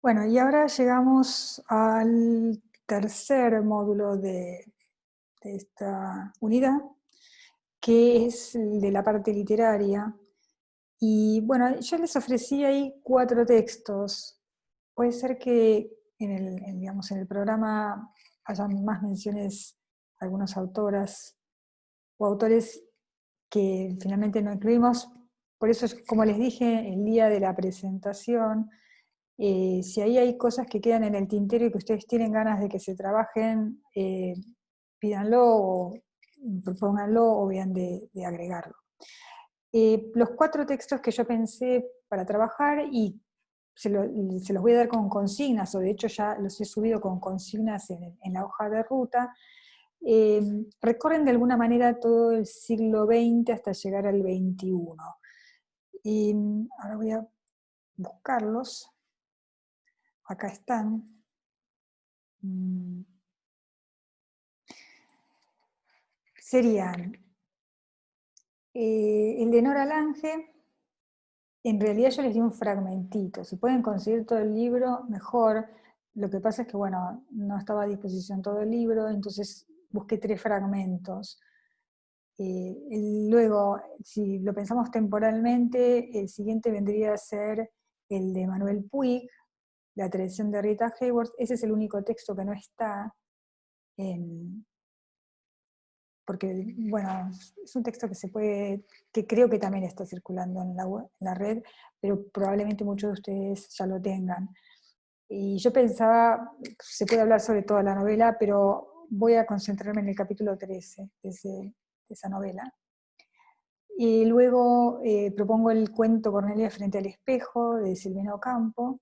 Bueno, y ahora llegamos al tercer módulo de esta unidad, que es el de la parte literaria. Y bueno, yo les ofrecí ahí 4 textos. Puede ser que digamos, en el programa hayan más menciones a algunas autoras o autores que finalmente no incluimos. Por eso, como les dije, el día de la presentación, si ahí hay cosas que quedan en el tintero y que ustedes tienen ganas de que se trabajen, pídanlo o propónganlo o vean de agregarlo. Los 4 textos que yo pensé para trabajar, y se los voy a dar con consignas, o de hecho ya los he subido con consignas en la hoja de ruta, eh, recorren de alguna manera todo el siglo XX hasta llegar al XXI. Y ahora voy a buscarlos. Acá están. Serían el de Nora Lange. En realidad yo les di un fragmentito. Si pueden conseguir todo el libro, mejor. Lo que pasa es que, bueno, no estaba a disposición todo el libro, entonces busqué 3 fragmentos. Luego, si lo pensamos temporalmente, el siguiente vendría a ser el de Manuel Puig, La tradición de Rita Hayworth. Ese es el único texto que no está, porque, bueno, es un texto que creo que también está circulando en la red, pero probablemente muchos de ustedes ya lo tengan. Y yo pensaba, se puede hablar sobre toda la novela, pero voy a concentrarme en el capítulo 13 de esa novela. Y luego propongo el cuento Cornelia frente al espejo, de Silvina Ocampo.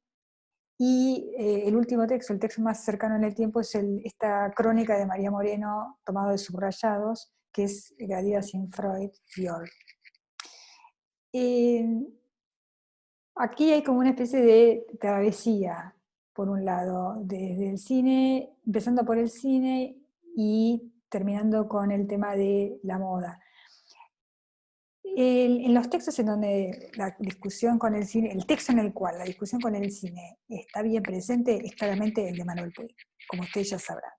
Y el último texto, el texto más cercano en el tiempo, es esta crónica de María Moreno, tomado de subrayados, que es Gadea sin Freud, Björk. Aquí hay como una especie de travesía, por un lado, desde el cine, empezando por el cine y terminando con el tema de la moda. En los textos en donde la discusión con el cine, el texto en el cual la discusión con el cine está bien presente, es claramente el de Manuel Puig, como ustedes ya sabrán.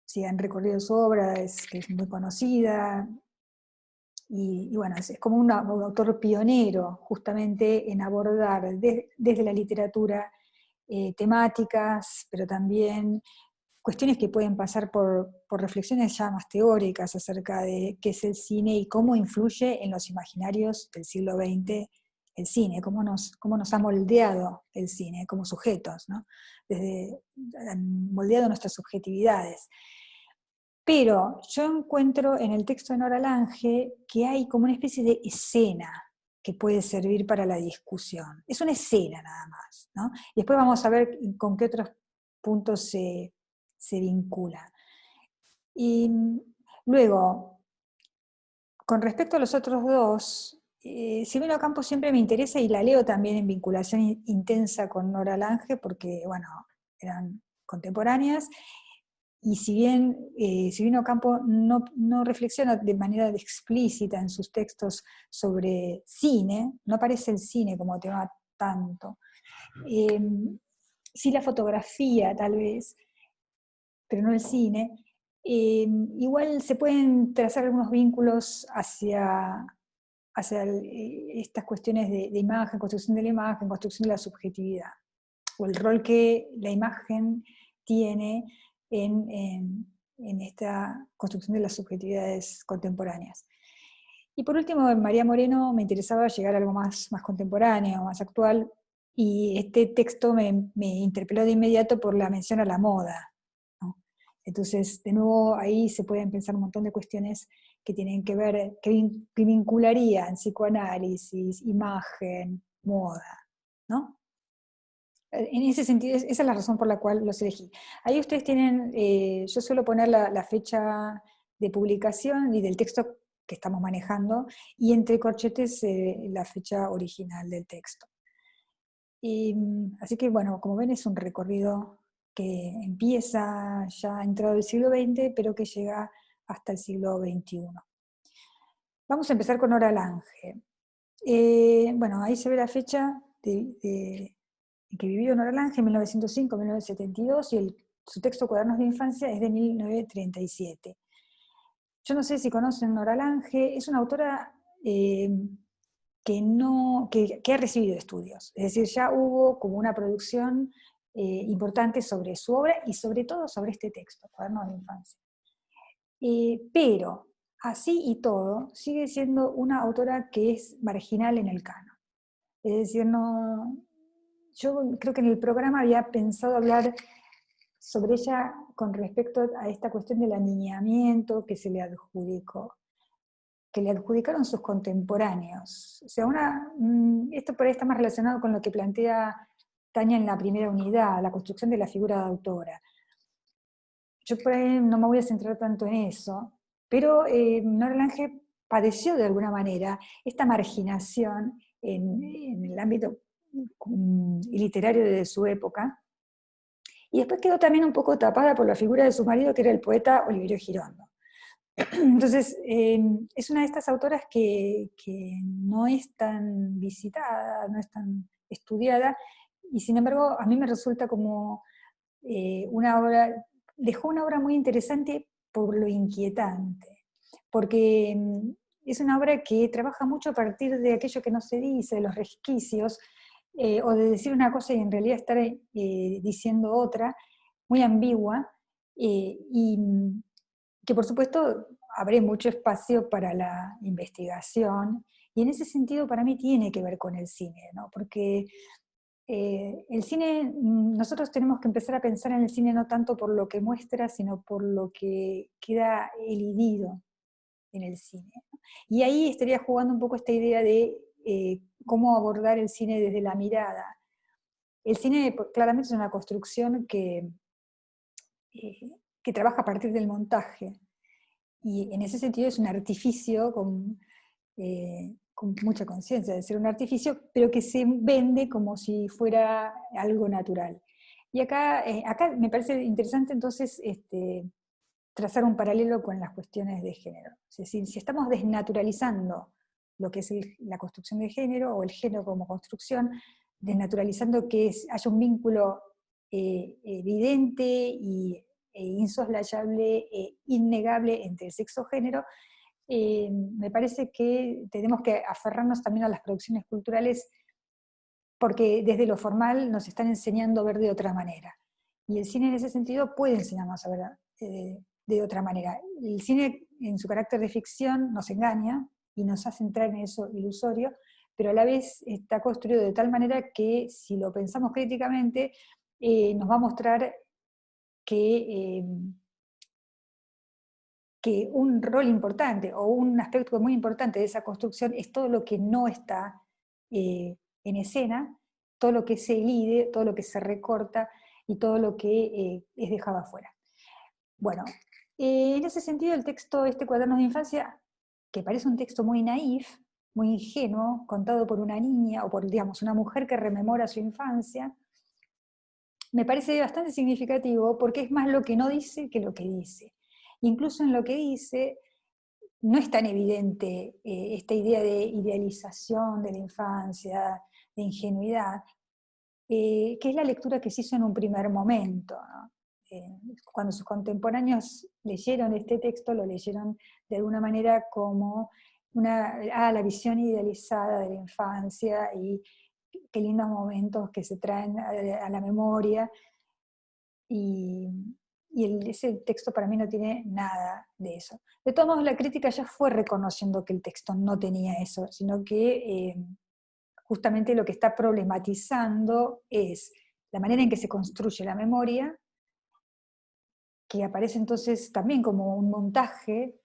Si han recorrido su obra, que es muy conocida, y bueno, es como un autor pionero justamente en abordar desde la literatura temáticas, pero también cuestiones que pueden pasar por reflexiones ya más teóricas acerca de qué es el cine y cómo influye en los imaginarios del siglo XX el cine, cómo nos ha moldeado el cine como sujetos, ¿no? Moldeado nuestras subjetividades. Pero yo encuentro en el texto de Nora Lange que hay como una especie de escena que puede servir para la discusión. Es una escena nada más, ¿no? Y después vamos a ver con qué otros puntos se vincula. Y luego, con respecto a los otros dos, Silvina Ocampo siempre me interesa y la leo también en vinculación intensa con Nora Lange porque, bueno, eran contemporáneas. Y si bien Silvina Ocampo no reflexiona de manera explícita en sus textos sobre cine, no aparece el cine como tema tanto, eh, sí la fotografía tal vez, pero no el cine, igual se pueden trazar algunos vínculos hacia estas cuestiones de imagen, construcción de la imagen, construcción de la subjetividad, o el rol que la imagen tiene en esta construcción de las subjetividades contemporáneas. Y por último, en María Moreno me interesaba llegar a algo más contemporáneo, más actual, y este texto me interpeló de inmediato por la mención a la moda, ¿no? Entonces, de nuevo, ahí se pueden pensar un montón de cuestiones que tienen que ver, que vincularían psicoanálisis, imagen, moda, ¿no? En ese sentido, esa es la razón por la cual los elegí. Ahí ustedes tienen, yo suelo poner la fecha de publicación y del texto que estamos manejando, y entre corchetes la fecha original del texto. Así que bueno, como ven, es un recorrido que empieza ya entrado el siglo XX, pero que llega hasta el siglo XXI. Vamos a empezar con Nora Lange. Bueno, ahí se ve la fecha que vivió Nora Lange en 1905-1972, y su texto Cuadernos de Infancia es de 1937. Yo no sé si conocen Nora Lange, es una autora que ha recibido estudios, es decir, ya hubo como una producción importante sobre su obra y sobre todo sobre este texto, Cuadernos de Infancia. Pero, así y todo, sigue siendo una autora que es marginal en el canon. Es decir, yo creo que en el programa había pensado hablar sobre ella con respecto a esta cuestión del aniñamiento que le adjudicaron sus contemporáneos. O sea, esto por ahí está más relacionado con lo que plantea Tania en la primera unidad, la construcción de la figura de autora. Yo por ahí no me voy a centrar tanto en eso, pero Nora Lange padeció de alguna manera esta marginación en el ámbito literario de su época, y después quedó también un poco tapada por la figura de su marido, que era el poeta Oliverio Girondo. Entonces, es una de estas autoras que no es tan visitada, no es tan estudiada, y sin embargo a mí me resulta como una obra, dejó una obra muy interesante por lo inquietante, porque es una obra que trabaja mucho a partir de aquello que no se dice, de los resquicios, o de decir una cosa y en realidad estar diciendo otra, muy ambigua, y que por supuesto abre mucho espacio para la investigación, y en ese sentido para mí tiene que ver con el cine, ¿no? Porque el cine, nosotros tenemos que empezar a pensar en el cine no tanto por lo que muestra, sino por lo que queda elidido en el cine, ¿no? Y ahí estaría jugando un poco esta idea de cómo abordar el cine desde la mirada. El cine claramente es una construcción que trabaja a partir del montaje, y en ese sentido es un artificio con mucha conciencia de ser un artificio, pero que se vende como si fuera algo natural. Y acá me parece interesante entonces trazar un paralelo con las cuestiones de género. Es decir, si estamos desnaturalizando lo que es la construcción de género, o el género como construcción, desnaturalizando que haya un vínculo evidente e insoslayable, innegable entre el sexo-género, me parece que tenemos que aferrarnos también a las producciones culturales, porque desde lo formal nos están enseñando a ver de otra manera. Y el cine en ese sentido puede enseñarnos a ver de otra manera. El cine en su carácter de ficción nos engaña y nos hace entrar en eso ilusorio, pero a la vez está construido de tal manera que si lo pensamos críticamente, nos va a mostrar que que un rol importante o un aspecto muy importante de esa construcción es todo lo que no está en escena, todo lo que se elide, todo lo que se recorta y todo lo que es dejado afuera. Bueno, en ese sentido el texto, este Cuadernos de Infancia, que parece un texto muy naif, muy ingenuo, contado por una niña o por, digamos, una mujer que rememora su infancia, me parece bastante significativo porque es más lo que no dice que lo que dice. Incluso en lo que dice, no es tan evidente esta idea de idealización de la infancia, de ingenuidad, que es la lectura que se hizo en un primer momento, ¿no? Cuando sus contemporáneos leyeron este texto, lo leyeron de alguna manera como la visión idealizada de la infancia, y qué lindos momentos que se traen a la memoria, y, ese texto para mí no tiene nada de eso. De todos modos, la crítica ya fue reconociendo que el texto no tenía eso, sino que justamente lo que está problematizando es la manera en que se construye la memoria, que aparece entonces también como un montaje,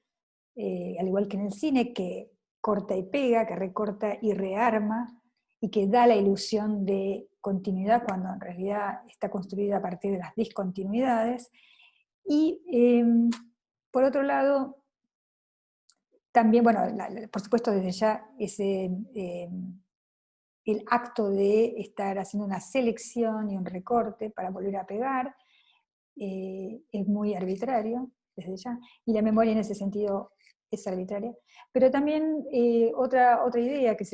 al igual que en el cine, que corta y pega, que recorta y rearma, y que da la ilusión de continuidad cuando en realidad está construida a partir de las discontinuidades. Y por otro lado, también, bueno, por supuesto desde ya el acto de estar haciendo una selección y un recorte para volver a pegar es muy arbitrario desde ya, y la memoria en ese sentido es arbitraria. Pero también otra idea que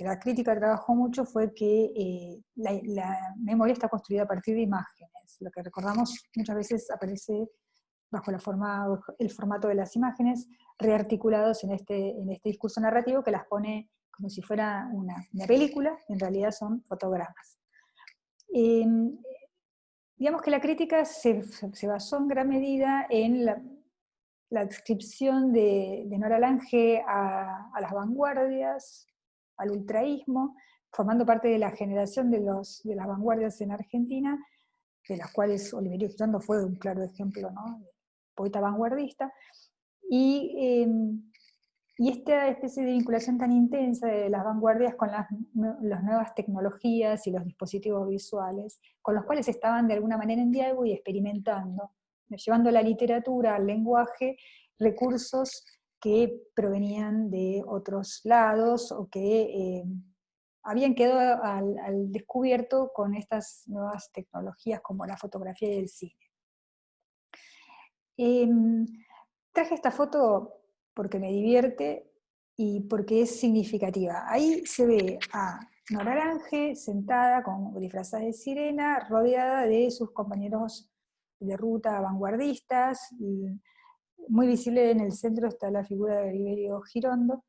la crítica trabajó mucho fue que la memoria está construida a partir de imágenes. Lo que recordamos muchas veces aparece bajo el formato de las imágenes, rearticulados en este discurso narrativo que las pone como si fuera una película, en realidad son fotogramas. Digamos que la crítica se basó en gran medida en la adscripción de Nora Lange a las vanguardias, al ultraísmo, formando parte de la generación de las vanguardias en Argentina, de las cuales Oliverio Girondo fue un claro ejemplo, ¿no? Poeta vanguardista, y esta especie de vinculación tan intensa de las vanguardias con las nuevas tecnologías y los dispositivos visuales, con los cuales estaban de alguna manera en diálogo y experimentando, llevando a la literatura, al lenguaje, recursos que provenían de otros lados o que habían quedado al descubierto con estas nuevas tecnologías como la fotografía y el cine. Traje esta foto porque me divierte y porque es significativa. Ahí se ve a Nora Lange sentada, disfrazada de sirena, rodeada de sus compañeros de ruta vanguardistas. Muy visible en el centro está la figura de Oliverio Girondo.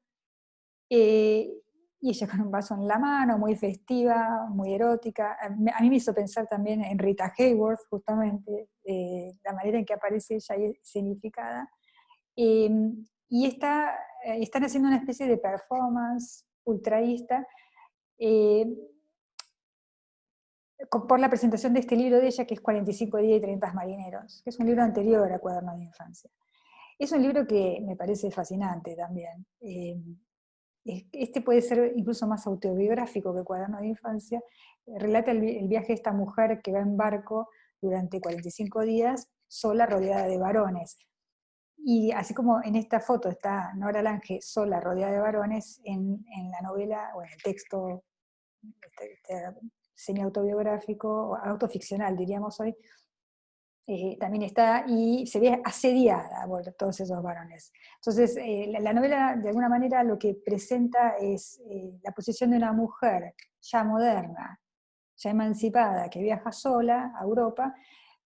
Y ella con un vaso en la mano, muy festiva, muy erótica. A mí me hizo pensar también en Rita Hayworth, justamente, la manera en que aparece ella ahí escenificada. Y están haciendo una especie de performance ultraísta por la presentación de este libro de ella, que es 45 días y 30 marineros, que es un libro anterior a Cuadernos de Infancia. Es un libro que me parece fascinante también. Este puede ser incluso más autobiográfico que Cuadernos de Infancia. Relata el viaje de esta mujer que va en barco durante 45 días, sola, rodeada de varones. Y así como en esta foto está Nora Lange sola, rodeada de varones, en la novela, o en el texto semi-autobiográfico, o autoficcional diríamos hoy, también está, y se ve asediada por todos esos varones. Entonces, la novela, de alguna manera, lo que presenta es la posición de una mujer ya moderna, ya emancipada, que viaja sola a Europa,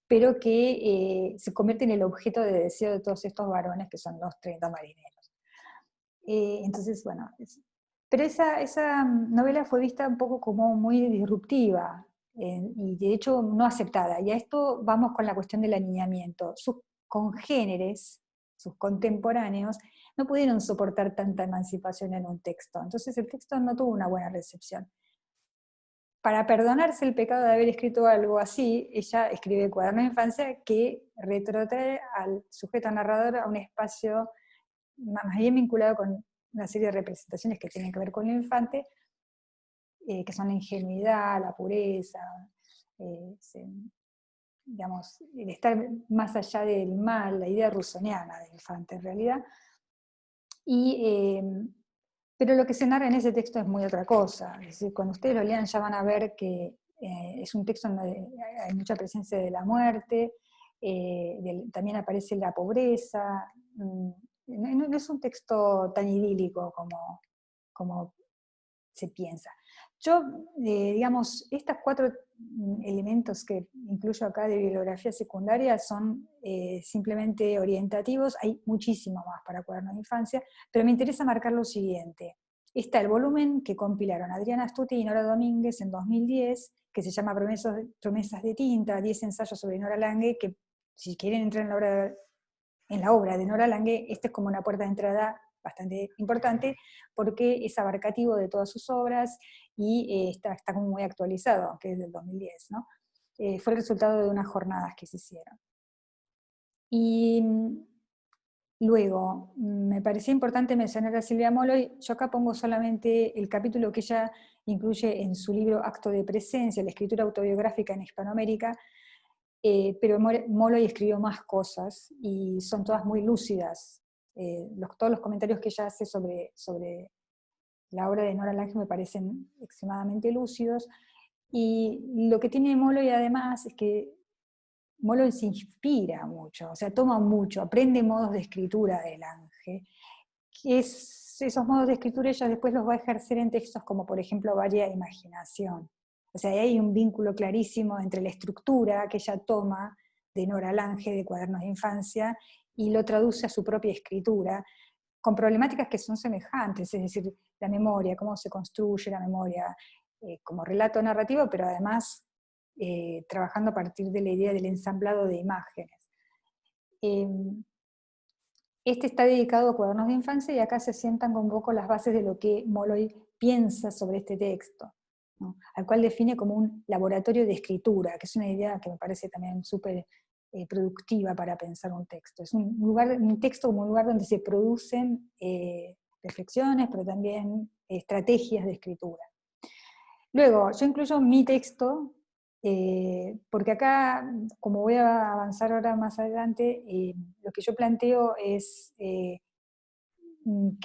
pero que se convierte en el objeto de deseo de todos estos varones, que son los 30 marineros. Entonces, bueno, pero esa novela fue vista un poco como muy disruptiva, y de hecho no aceptada. Y a esto vamos con la cuestión del aniñamiento. Sus congéneres, sus contemporáneos, no pudieron soportar tanta emancipación en un texto. Entonces el texto no tuvo una buena recepción. Para perdonarse el pecado de haber escrito algo así, ella escribe Cuaderno de Infancia, que retrotrae al sujeto narrador a un espacio más bien vinculado con una serie de representaciones que tienen que ver con el infante, que son la ingenuidad, la pureza, digamos, el estar más allá del mal, la idea rusoniana del infante en realidad. Pero lo que se narra en ese texto es muy otra cosa. Es decir, cuando ustedes lo lean ya van a ver que es un texto donde hay mucha presencia de la muerte, también aparece la pobreza. No es un texto tan idílico como se piensa. Yo, digamos, estos 4 elementos que incluyo acá de bibliografía secundaria son simplemente orientativos. Hay muchísimo más para Cuadernos de Infancia, pero me interesa marcar lo siguiente. Está el volumen que compilaron Adriana Astuti y Nora Domínguez en 2010, que se llama Promesas de tinta, 10 ensayos sobre Nora Lange, que si quieren entrar en la obra de Nora Lange, esta es como una puerta de entrada bastante importante, porque es abarcativo de todas sus obras y está como muy actualizado, aunque es del 2010, ¿no? Fue el resultado de unas jornadas que se hicieron. Y luego, me parecía importante mencionar a Silvia Molloy. Yo acá pongo solamente el capítulo que ella incluye en su libro Acto de Presencia, la escritura autobiográfica en Hispanoamérica, pero Molloy escribió más cosas y son todas muy lúcidas. Todos los comentarios que ella hace sobre la obra de Nora Lange me parecen extremadamente lúcidos, y lo que tiene Molloy además es que Molloy se inspira mucho, o sea, toma mucho, aprende modos de escritura de Lange, esos modos de escritura ella después los va a ejercer en textos como por ejemplo Varia Imaginación. O sea, ahí hay un vínculo clarísimo entre la estructura que ella toma de Nora Lange, de Cuadernos de Infancia, y lo traduce a su propia escritura, con problemáticas que son semejantes, es decir, la memoria, cómo se construye la memoria como relato narrativo, pero además trabajando a partir de la idea del ensamblado de imágenes. Este está dedicado a Cuadernos de Infancia y acá se sientan un poco las bases de lo que Molloy piensa sobre este texto, ¿no? Al cual define como un laboratorio de escritura, que es una idea que me parece también súper productiva para pensar un texto. Es un texto como un lugar donde se producen reflexiones, pero también estrategias de escritura. Luego, yo incluyo mi texto, porque acá, como voy a avanzar ahora más adelante, lo que yo planteo es qué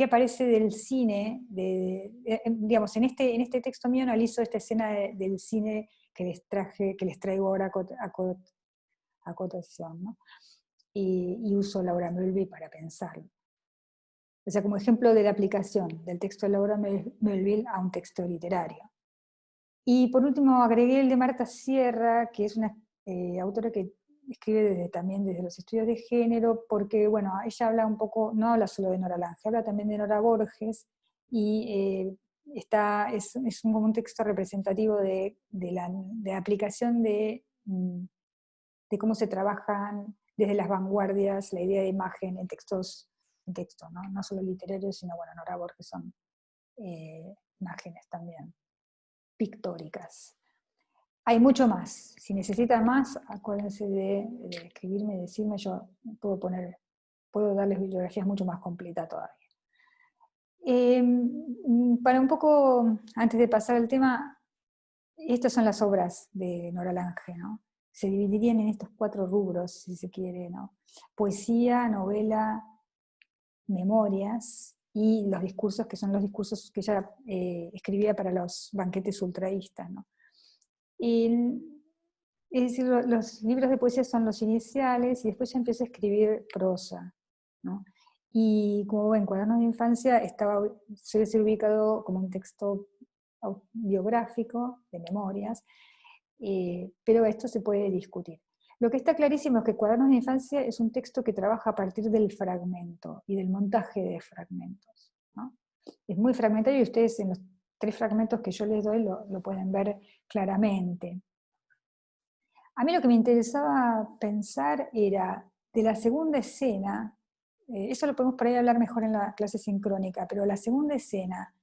aparece del cine, digamos, en este texto mío analizo esta escena del cine que les traigo ahora a cotación, ¿no? Y uso Laura Mulvey para pensarlo. O sea, como ejemplo de la aplicación del texto de Laura Melville a un texto literario. Y por último agregué el de Marta Sierra, que es una autora que escribe también desde los estudios de género, porque bueno, ella habla un poco, no habla solo de Nora Lange, habla también de Nora Borges, y es como un texto representativo de la aplicación de cómo se trabajan desde las vanguardias la idea de imagen en textos, ¿no? No solo literarios, sino bueno, Nora Borges son imágenes también pictóricas. Hay mucho más. Si necesitan más, acuérdense de escribirme y decirme, yo puedo darles bibliografías mucho más completas todavía. Para un poco, antes de pasar al tema, estas son las obras de Nora Lange, ¿no? Se dividirían en estos 4 rubros, si se quiere, ¿no? Poesía, novela, memorias y los discursos, que son los discursos que ella escribía para los banquetes ultraístas, ¿no? Es decir, los libros de poesía son los iniciales y después ya empieza a escribir prosa, ¿no? Y como ven, Cuadernos de Infancia suele ser ubicado como un texto biográfico, de memorias, pero esto se puede discutir. Lo que está clarísimo es que Cuadernos de Infancia es un texto que trabaja a partir del fragmento y del montaje de fragmentos, ¿no? Es muy fragmentario y ustedes en los 3 fragmentos que yo les doy lo pueden ver claramente. A mí lo que me interesaba pensar era de la segunda escena, eso lo podemos por ahí hablar mejor en la clase sincrónica, pero la segunda escena,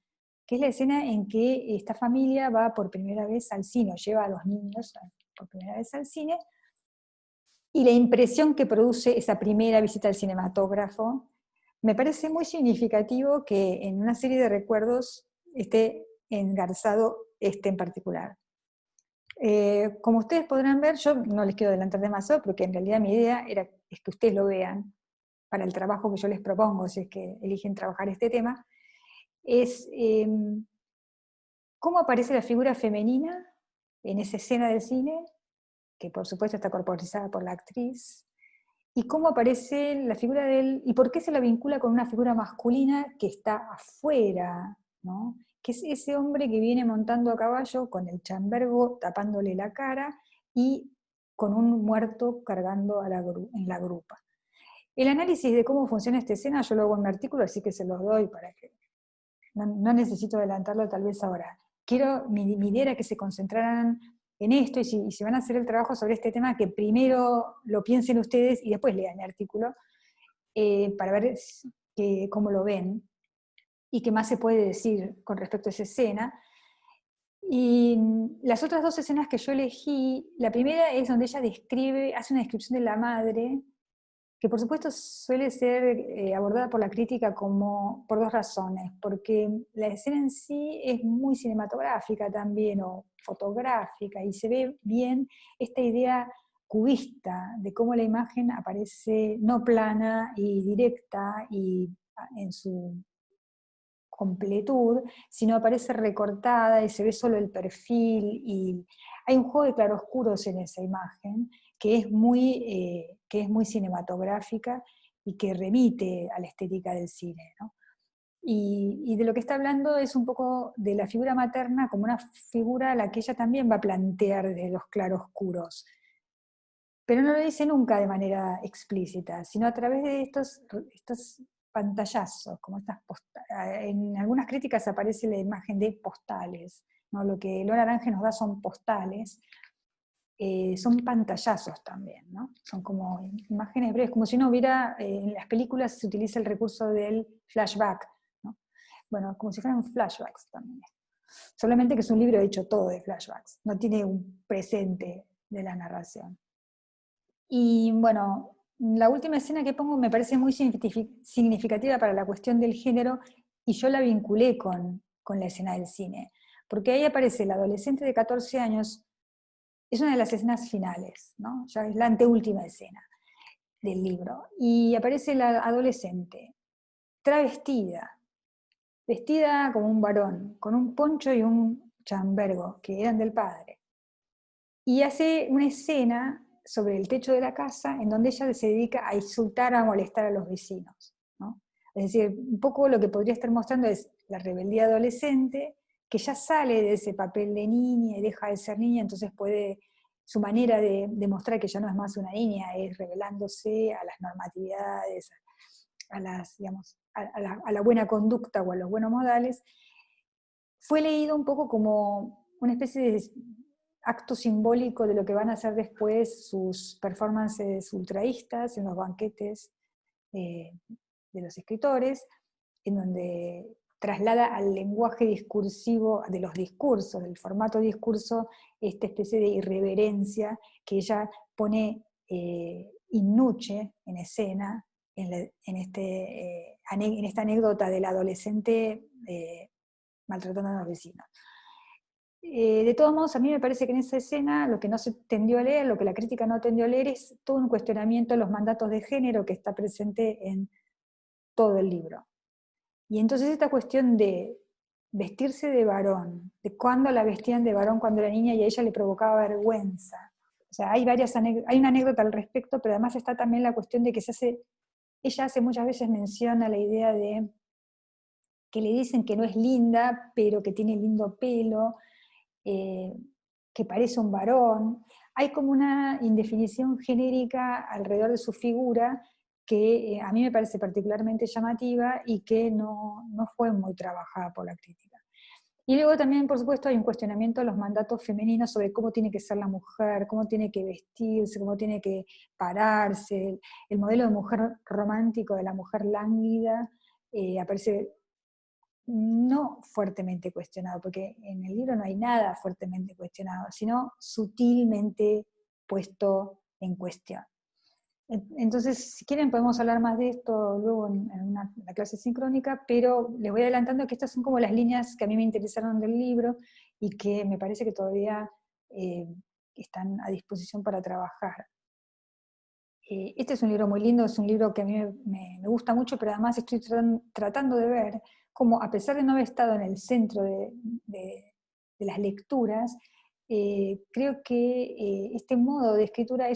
que es la escena en que esta familia va por primera vez al cine, o lleva a los niños por primera vez al cine, y la impresión que produce esa primera visita al cinematógrafo, me parece muy significativo que en una serie de recuerdos esté engarzado este en particular. Como ustedes podrán ver, yo no les quiero adelantar demasiado, porque en realidad mi idea es que ustedes lo vean para el trabajo que yo les propongo, si es que eligen trabajar este tema, es cómo aparece la figura femenina en esa escena del cine, que por supuesto está corporizada por la actriz, y cómo aparece la figura de él, y por qué se la vincula con una figura masculina que está afuera, ¿no? Que es ese hombre que viene montando a caballo con el chambergo tapándole la cara y con un muerto cargando en la grupa. El análisis de cómo funciona esta escena yo lo hago en mi artículo, así que se los doy para que no necesito adelantarlo tal vez ahora. Mi idea era que se concentraran en esto, y si van a hacer el trabajo sobre este tema, que primero lo piensen ustedes y después lean el artículo, para ver cómo lo ven, y qué más se puede decir con respecto a esa escena. Y las otras 2 escenas que yo elegí, la primera es donde ella hace una descripción de la madre, que por supuesto suele ser abordada por la crítica por 2 razones, porque la escena en sí es muy cinematográfica también, o fotográfica, y se ve bien esta idea cubista de cómo la imagen aparece no plana y directa y en su completud, sino aparece recortada y se ve solo el perfil, y hay un juego de claroscuros en esa imagen que es muy cinematográfica y que remite a la estética del cine, ¿no? Y de lo que está hablando es un poco de la figura materna como una figura a la que ella también va a plantear desde los claroscuros. Pero no lo dice nunca de manera explícita, sino a través de estos pantallazos, como en algunas críticas aparece la imagen de postales, ¿no? Lo que Lola Aranje nos da son postales, son pantallazos también, ¿no? Son como imágenes breves, como si no hubiera, en las películas se utiliza el recurso del flashback, ¿no? Bueno, como si fueran flashbacks también. Solamente que es un libro hecho todo de flashbacks, no tiene un presente de la narración. Y bueno, la última escena que pongo me parece muy significativa para la cuestión del género y yo la vinculé con la escena del cine, porque ahí aparece el adolescente de 14 años, es una de las escenas finales, ¿no? Ya es la anteúltima escena del libro, y aparece la adolescente travestida, vestida como un varón, con un poncho y un chambergo que eran del padre. Y hace una escena sobre el techo de la casa en donde ella se dedica a insultar, a molestar a los vecinos, ¿no? Es decir, un poco lo que podría estar mostrando es la rebeldía adolescente, que ya sale de ese papel de niña y deja de ser niña, entonces su manera de demostrar que ya no es más una niña es rebelándose a las normatividades, digamos, a la buena conducta o a los buenos modales. Fue leído un poco como una especie de acto simbólico de lo que van a hacer después sus performances ultraístas en los banquetes eh, de los escritores, en donde traslada al lenguaje discursivo de los discursos, del formato discurso, esta especie de irreverencia que ella pone in nuce en escena, en esta anécdota del adolescente maltratando a los vecinos. De todos modos, a mí me parece que en esa escena lo que no se tendió a leer, lo que la crítica no tendió a leer es todo un cuestionamiento de los mandatos de género que está presente en todo el libro. Y entonces esta cuestión de vestirse de varón, de cuándo la vestían de varón cuando era niña y a ella le provocaba vergüenza. O sea, hay una anécdota al respecto, pero además está también la cuestión de que ella hace muchas veces mención a la idea de que le dicen que no es linda, pero que tiene lindo pelo, eh, que parece un varón. Hay como una indefinición genérica alrededor de su figura que a mí me parece particularmente llamativa y que no fue muy trabajada por la crítica. Y luego también, por supuesto, hay un cuestionamiento de los mandatos femeninos sobre cómo tiene que ser la mujer, cómo tiene que vestirse, cómo tiene que pararse. El modelo de mujer romántico, de la mujer lánguida, aparece no fuertemente cuestionado, porque en el libro no hay nada fuertemente cuestionado, sino sutilmente puesto en cuestión. Entonces, si quieren podemos hablar más de esto luego en la clase sincrónica, pero les voy adelantando que estas son como las líneas que a mí me interesaron del libro y que me parece que todavía están a disposición para trabajar. Este es un libro muy lindo, es un libro que a mí me gusta mucho, pero además estoy tratando de ver cómo, a pesar de no haber estado en el centro de las lecturas, creo que este modo de escritura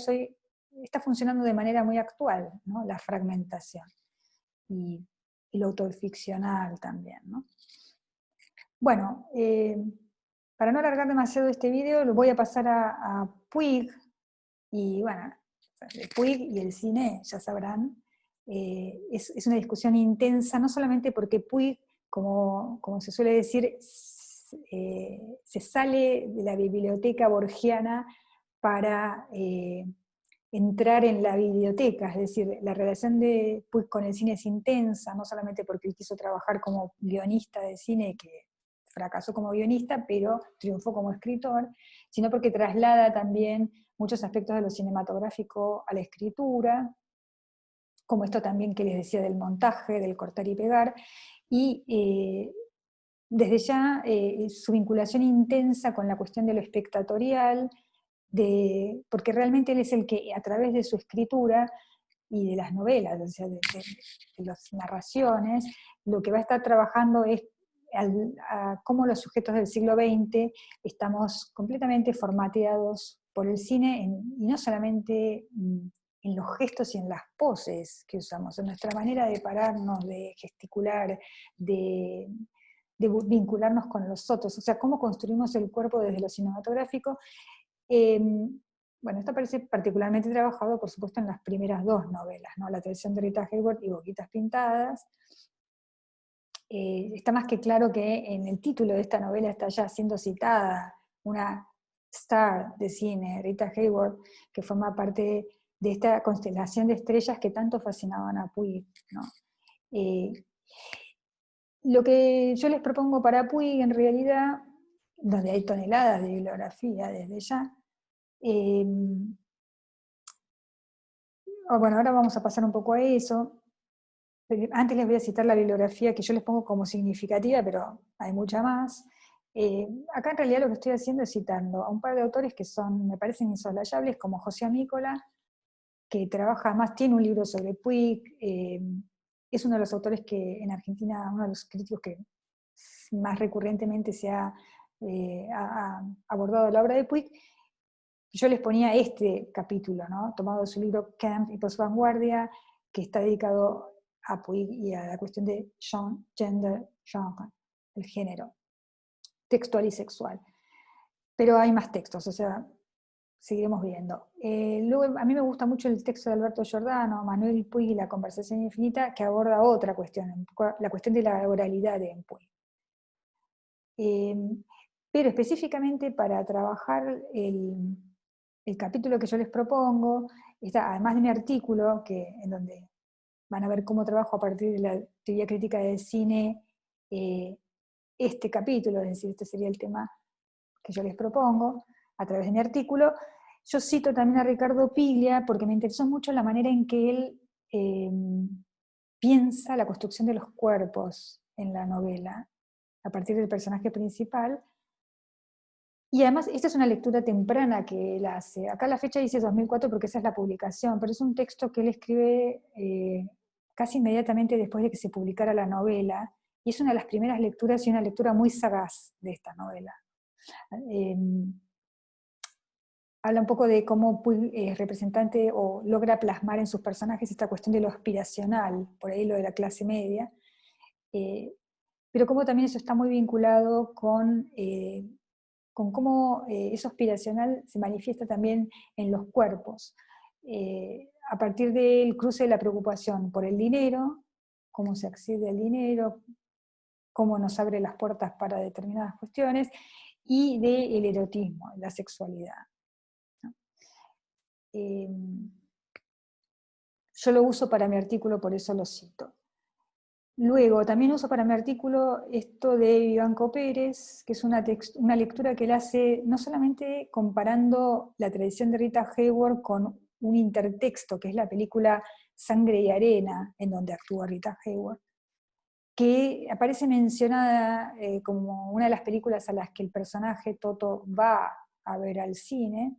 está funcionando de manera muy actual, ¿no? La fragmentación y lo autoficcional también, ¿no? Bueno, para no alargar demasiado este video, lo voy a pasar a Puig, y bueno, el Puig y el cine, ya sabrán, es una discusión intensa, no solamente porque Puig, como se suele decir, se sale de la biblioteca borgiana para entrar en la biblioteca, es decir, la relación de Puig con el cine es intensa, no solamente porque él quiso trabajar como guionista de cine, que fracasó como guionista, pero triunfó como escritor, sino porque traslada también muchos aspectos de lo cinematográfico a la escritura, como esto también que les decía del montaje, del cortar y pegar, y desde ya su vinculación intensa con la cuestión de lo espectatorial, porque realmente él es el que a través de su escritura y de las novelas, o sea, de las narraciones, lo que va a estar trabajando es a cómo los sujetos del siglo XX estamos completamente formateados por el cine, y no solamente en los gestos y en las poses que usamos, en nuestra manera de pararnos, de gesticular, de vincularnos con los otros, o sea, cómo construimos el cuerpo desde lo cinematográfico. Eh, bueno, esto aparece particularmente trabajado, por supuesto, en las primeras dos novelas, ¿no? La tradición de Rita Hayworth y Boquitas Pintadas. Está más que claro que en el título de esta novela está ya siendo citada una star de cine, Rita Hayworth, que forma parte de esta constelación de estrellas que tanto fascinaban a Puig, ¿no? Eh, lo que yo les propongo para Puig, en realidad, donde hay toneladas de bibliografía desde ya, bueno, ahora vamos a pasar un poco a eso. Antes les voy a citar la bibliografía que yo les pongo como significativa, pero hay mucha más. Acá en realidad lo que estoy haciendo es citando a un par de autores que son, me parecen insoslayables, como José Amícola, que trabaja más, tiene un libro sobre Puig, es uno de los autores que en Argentina, uno de los críticos que más recurrentemente se ha abordado la obra de Puig. Yo les ponía este capítulo, ¿no? Tomado de su libro Camp y Postvanguardia, que está dedicado a Puig y a la cuestión de gender, genre, el género, textual y sexual. Pero hay más textos, o sea, seguiremos viendo. Luego, a mí me gusta mucho el texto de Alberto Giordano, Manuel Puig y la conversación infinita, que aborda otra cuestión, la cuestión de la oralidad en Puig. Pero específicamente para trabajar el capítulo que yo les propongo, está, además de mi artículo, en donde van a ver cómo trabajo a partir de la teoría crítica del cine, este capítulo, es decir, este sería el tema que yo les propongo, a través de mi artículo. Yo cito también a Ricardo Piglia, porque me interesó mucho la manera en que él piensa la construcción de los cuerpos en la novela, a partir del personaje principal. Y además, esta es una lectura temprana que él hace. Acá la fecha dice 2004 porque esa es la publicación, pero es un texto que él escribe casi inmediatamente después de que se publicara la novela, y es una de las primeras lecturas y una lectura muy sagaz de esta novela. Habla un poco de cómo es representante o logra plasmar en sus personajes esta cuestión de lo aspiracional, por ahí lo de la clase media, pero cómo también eso está muy vinculado con cómo eso aspiracional se manifiesta también en los cuerpos, a partir del cruce de la preocupación por el dinero, cómo se accede al dinero, cómo nos abre las puertas para determinadas cuestiones, y del erotismo, la sexualidad, ¿no? Yo lo uso para mi artículo, por eso lo cito. Luego, también uso para mi artículo esto de Vivanco Pérez, que es una lectura que él hace no solamente comparando la tradición de Rita Hayworth con un intertexto, que es la película Sangre y Arena, en donde actúa Rita Hayworth, que aparece mencionada como una de las películas a las que el personaje Toto va a ver al cine.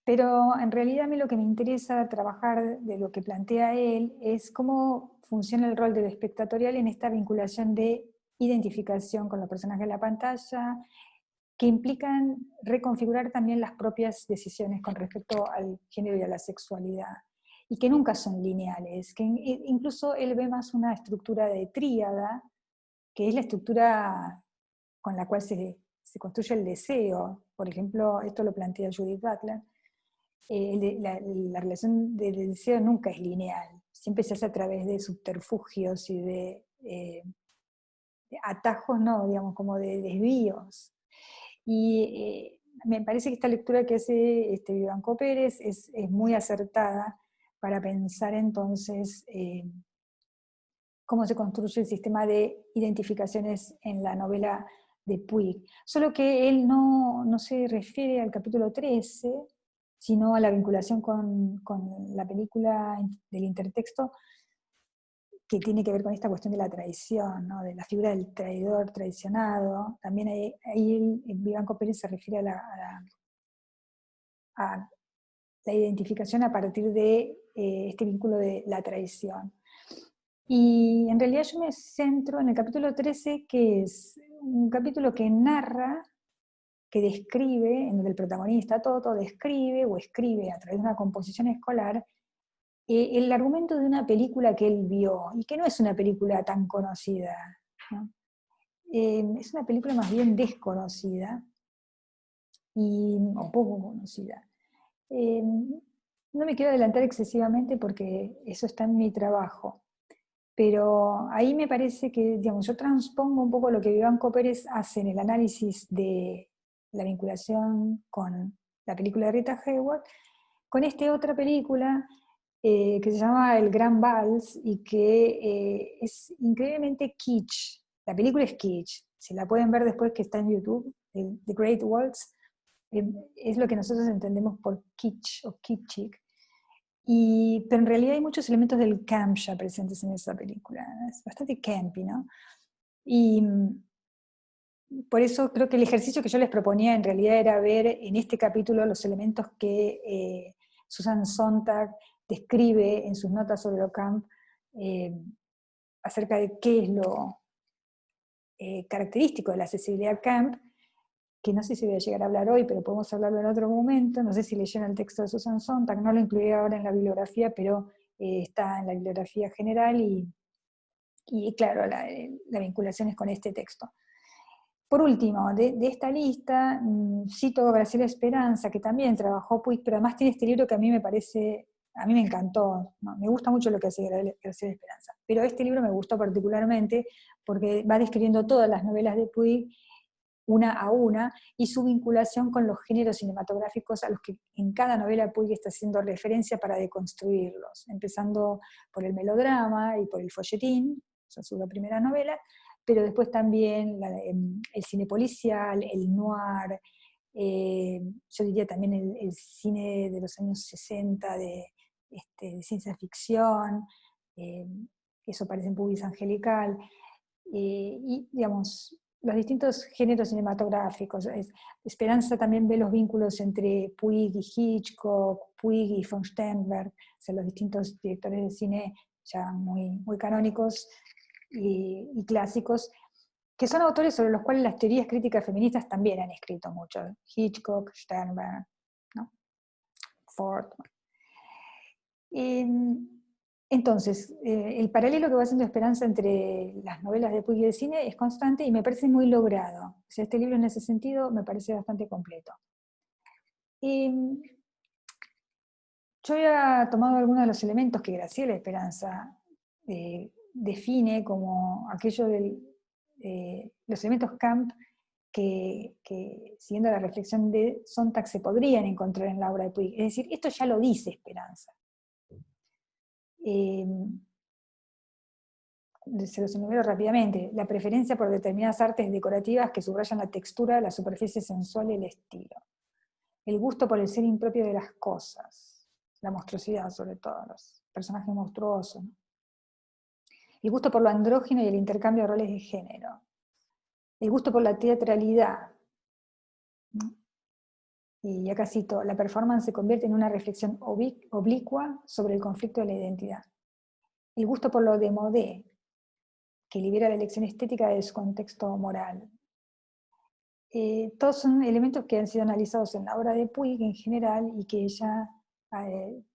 Pero en realidad a mí lo que me interesa trabajar de lo que plantea él es cómo funciona el rol del espectatorial en esta vinculación de identificación con los personajes de la pantalla, que implican reconfigurar también las propias decisiones con respecto al género y a la sexualidad, y que nunca son lineales, que incluso él ve más una estructura de tríada, que es la estructura con la cual se construye el deseo. Por ejemplo, esto lo plantea Judith Butler. La relación del deseo nunca es lineal, siempre se hace a través de subterfugios y de atajos, no, digamos, como de desvíos. Y me parece que esta lectura que hace Vivanco Pérez es muy acertada para pensar entonces cómo se construye el sistema de identificaciones en la novela de Puig. Solo que él no se refiere al capítulo 13, sino a la vinculación con la película del intertexto, que tiene que ver con esta cuestión de la traición, ¿no? De la figura del traidor, traicionado. También ahí Vivanco Pérez se refiere a la identificación a partir de este vínculo de la traición. Y en realidad yo me centro en el capítulo 13, que es un capítulo que narra, que describe, en donde el protagonista Toto describe o escribe a través de una composición escolar el argumento de una película que él vio, y que no es una película tan conocida, ¿no? Es una película más bien desconocida, o poco conocida. No me quiero adelantar excesivamente porque eso está en mi trabajo, pero ahí me parece que, digamos, yo transpongo un poco lo que Vivanco Pérez hace en el análisis de la vinculación con la película de Rita Hayworth, con esta otra película que se llama El Gran Vals y que es increíblemente kitsch. La película es kitsch, si la pueden ver después que está en YouTube, The Great Waltz, es lo que nosotros entendemos por kitsch o kitschig. Pero en realidad hay muchos elementos del camp ya presentes en esa película. Es bastante campy, ¿no? Y por eso creo que el ejercicio que yo les proponía en realidad era ver en este capítulo los elementos que Susan Sontag describe en sus notas sobre lo camp, acerca de qué es lo característico de la accesibilidad camp, que no sé si voy a llegar a hablar hoy, pero podemos hablarlo en otro momento. No sé si leyeron el texto de Susan Sontag, no lo incluí ahora en la bibliografía, pero está en la bibliografía general y claro, la vinculación es con este texto. Por último, de esta lista, cito a Graciela Esperanza, que también trabajó Puig, pero además tiene este libro que a mí me encantó, ¿no? Me gusta mucho lo que hace Graciela Esperanza, pero este libro me gustó particularmente porque va describiendo todas las novelas de Puig, una a una, y su vinculación con los géneros cinematográficos a los que en cada novela Puig está haciendo referencia para deconstruirlos, empezando por el melodrama y por el folletín, esa es su primera novela, pero después también el cine policial, el noir, yo diría también el cine de los años 60 de ciencia ficción, eso aparece en Pubis Angelical, y digamos, los distintos géneros cinematográficos. Esperanza también ve los vínculos entre Puig y Hitchcock, Puig y von Sternberg, o sea, los distintos directores de cine ya muy canónicos y clásicos, que son autores sobre los cuales las teorías críticas feministas también han escrito mucho. Hitchcock, Sternberg, ¿no? Ford. Entonces, el paralelo que va haciendo Esperanza entre las novelas de Puig y de cine es constante y me parece muy logrado. O sea, este libro en ese sentido me parece bastante completo. Yo había tomado algunos de los elementos que Graciela Esperanza define como aquello de los elementos camp que, siguiendo la reflexión de Sontag, se podrían encontrar en la obra de Puig. Es decir, esto ya lo dice Esperanza. Se los enumero rápidamente. La preferencia por determinadas artes decorativas que subrayan la textura, la superficie sensual y el estilo. El gusto por el ser impropio de las cosas. La monstruosidad, sobre todo, los personajes monstruosos, ¿no? El gusto por lo andrógino y el intercambio de roles de género. El gusto por la teatralidad, ¿no? Y acá cito, la performance se convierte en una reflexión oblicua sobre el conflicto de la identidad. El gusto por lo démodé, que libera la elección estética de su contexto moral. Todos son elementos que han sido analizados en la obra de Puig en general y que ella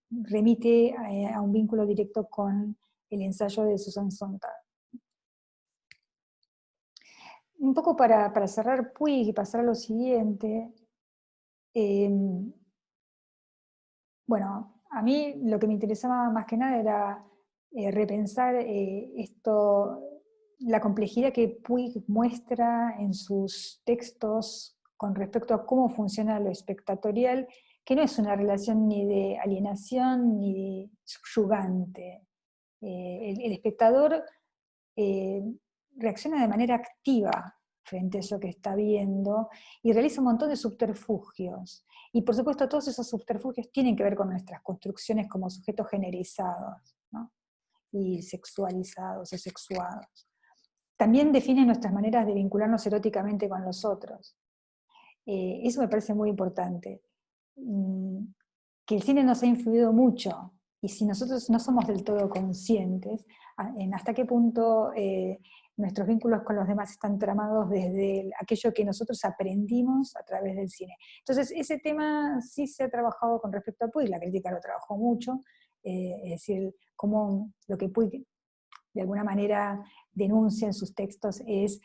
remite a un vínculo directo con el ensayo de Susan Sontag. Un poco para cerrar Puig y pasar a lo siguiente, bueno, a mí lo que me interesaba más que nada era repensar la complejidad que Puig muestra en sus textos con respecto a cómo funciona lo espectatorial, que no es una relación ni de alienación ni de subyugante. El espectador reacciona de manera activa frente a eso que está viendo y realiza un montón de subterfugios. Y por supuesto todos esos subterfugios tienen que ver con nuestras construcciones como sujetos generizados, ¿no? Y sexualizados o sexuados. También definen nuestras maneras de vincularnos eróticamente con los otros. Eso me parece muy importante. Que el cine nos ha influido mucho, y si nosotros no somos del todo conscientes, en hasta qué punto nuestros vínculos con los demás están tramados desde aquello que nosotros aprendimos a través del cine. Entonces, ese tema sí se ha trabajado con respecto a Puig, la crítica lo trabajó mucho, es decir, cómo lo que Puig de alguna manera denuncia en sus textos es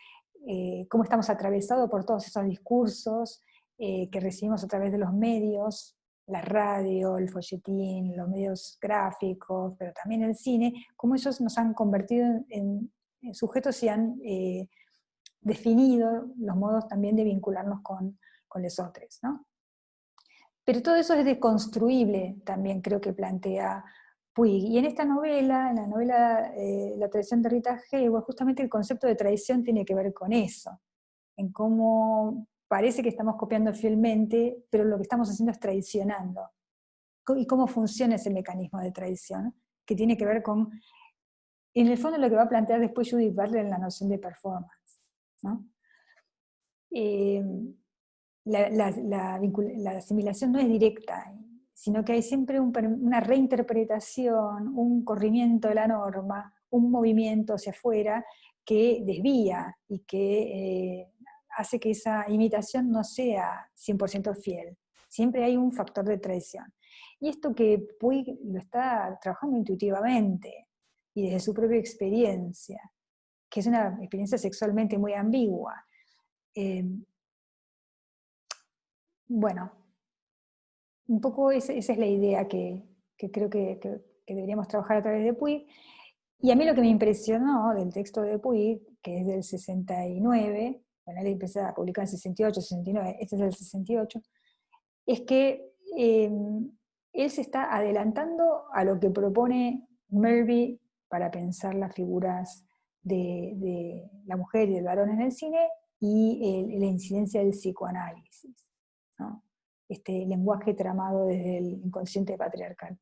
cómo estamos atravesados por todos esos discursos que recibimos a través de los medios, la radio, el folletín, los medios gráficos, pero también el cine, cómo ellos nos han convertido en sujetos y han definido los modos también de vincularnos con los otros, ¿no? Pero todo eso es deconstruible, también creo que plantea Puig. Y en esta novela, en la novela La traición de Rita Hayworth, justamente el concepto de traición tiene que ver con eso, en cómo parece que estamos copiando fielmente, pero lo que estamos haciendo es traicionando. Y cómo funciona ese mecanismo de traición, que tiene que ver con, en el fondo, lo que va a plantear después Judith Butler en la noción de performance, ¿no? La asimilación no es directa, sino que hay siempre una reinterpretación, un corrimiento de la norma, un movimiento hacia afuera que desvía y que hace que esa imitación no sea 100% fiel. Siempre hay un factor de traición. Y esto que Puig lo está trabajando intuitivamente y desde su propia experiencia, que es una experiencia sexualmente muy ambigua. Bueno, un poco esa es la idea que creo que deberíamos trabajar a través de Puig. Y a mí lo que me impresionó del texto de Puig, que es del 69, bueno, él empezó a publicar en 68, 69, este es del 68, es que él se está adelantando a lo que propone Mulvey para pensar las figuras de la mujer y del varón en el cine y la incidencia del psicoanálisis, ¿no? Este lenguaje tramado desde el inconsciente patriarcal.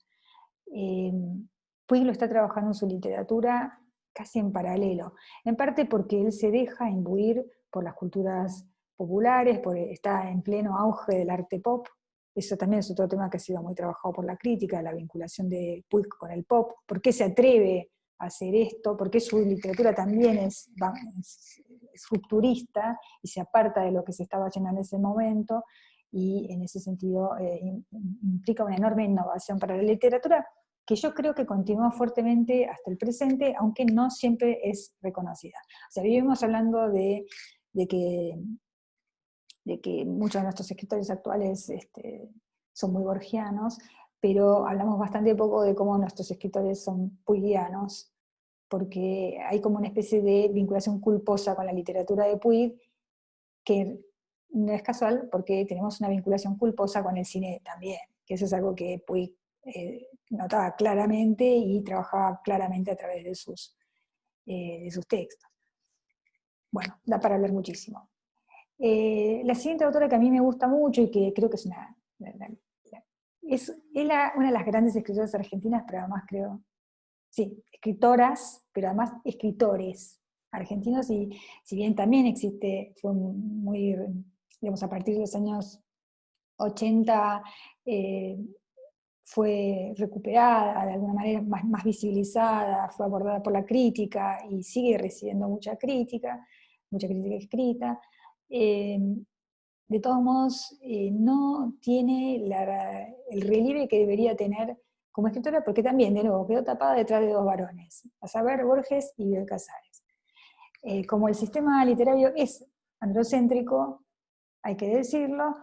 Puig lo está trabajando en su literatura casi en paralelo, en parte porque él se deja imbuir por las culturas populares, está en pleno auge del arte pop. Eso también es otro tema que ha sido muy trabajado por la crítica, la vinculación de Puig con el pop. ¿Por qué se atreve a hacer esto? ¿Por qué su literatura también es rupturista y se aparta de lo que se estaba haciendo en ese momento? Y en ese sentido implica una enorme innovación para la literatura, que yo creo que continúa fuertemente hasta el presente, aunque no siempre es reconocida. O sea, vivimos hablando de que muchos de nuestros escritores actuales son muy borgianos, pero hablamos bastante poco de cómo nuestros escritores son puigianos, porque hay como una especie de vinculación culposa con la literatura de Puig, que no es casual, porque tenemos una vinculación culposa con el cine también, que eso es algo que Puig notaba claramente y trabajaba claramente a través de sus textos. Bueno, da para hablar muchísimo. La siguiente autora que a mí me gusta mucho y que creo que es una de las grandes escritoras argentinas, pero además creo, sí, escritoras, pero además escritores argentinos, y si bien también fue muy, digamos, a partir de los años 80, fue recuperada, de alguna manera más visibilizada, fue abordada por la crítica y sigue recibiendo mucha crítica escrita. De todos modos, no tiene el relieve que debería tener como escritora, porque también, de nuevo, quedó tapada detrás de dos varones, a saber, Borges y Bioy Casares. Como el sistema literario es androcéntrico, hay que decirlo,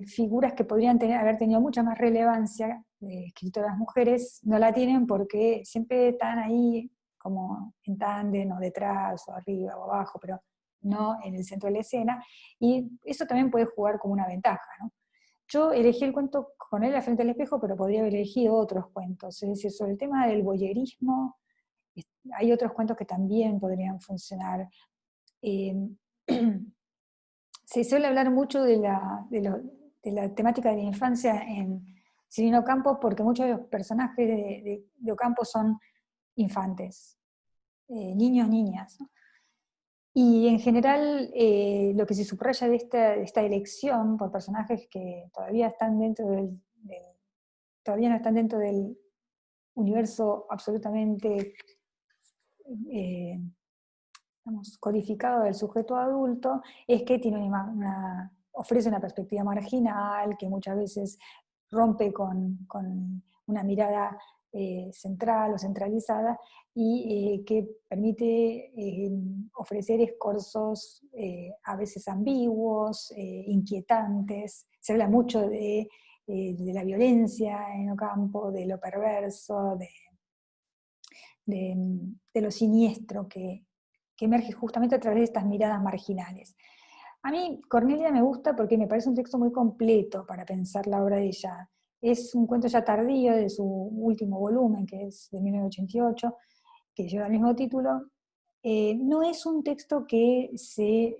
figuras que podrían haber tenido mucha más relevancia, escritoras mujeres, no la tienen porque siempre están ahí como en tándem o detrás o arriba o abajo, pero no en el centro de la escena, y eso también puede jugar como una ventaja, ¿no? Yo elegí el cuento Con él frente al espejo, pero podría haber elegido otros cuentos, es decir, sobre el tema del voyerismo, hay otros cuentos que también podrían funcionar. Se suele hablar mucho de la temática de la infancia en Cirino Campos, porque muchos de los personajes de Ocampo son infantes, niños, niñas, ¿no? Y en general lo que se subraya de esta elección por personajes que todavía están todavía no están dentro del universo absolutamente digamos, codificado del sujeto adulto es que tiene ofrece una perspectiva marginal, que muchas veces rompe con una mirada central o centralizada, y que permite ofrecer escorzos a veces ambiguos, inquietantes. Se habla mucho de la violencia en Ocampo, de lo perverso, de lo siniestro que emerge justamente a través de estas miradas marginales. A mí Cornelia me gusta porque me parece un texto muy completo para pensar la obra de ella. Es un cuento ya tardío de su último volumen, que es de 1988, que lleva el mismo título. No es un texto que se